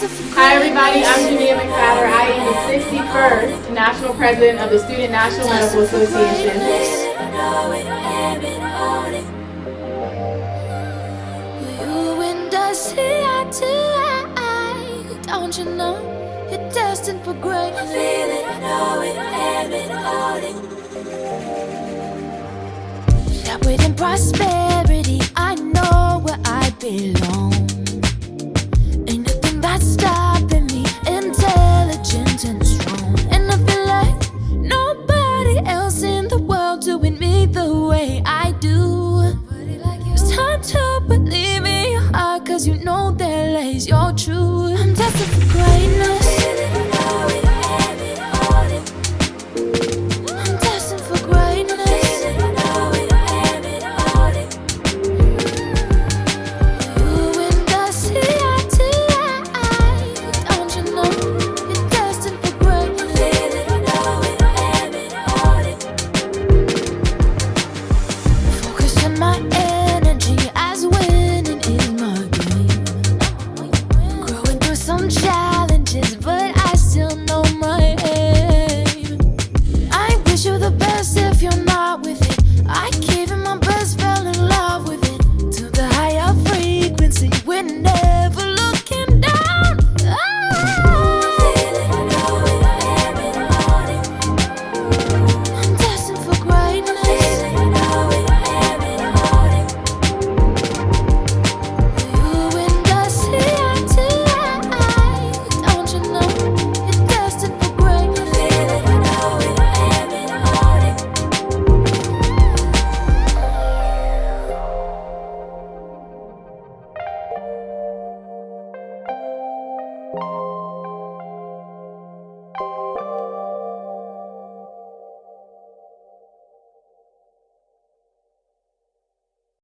Hi everybody, I'm Jamia McFadder. I am the 61st National President of the Student National Medical Association. You and I see eye to eye. Don't you know you're destined for great? I feel it, I know it, I am it, I own it. That within prosperity, I know where I belong. Ain't nothing that's stopping me. Intelligent and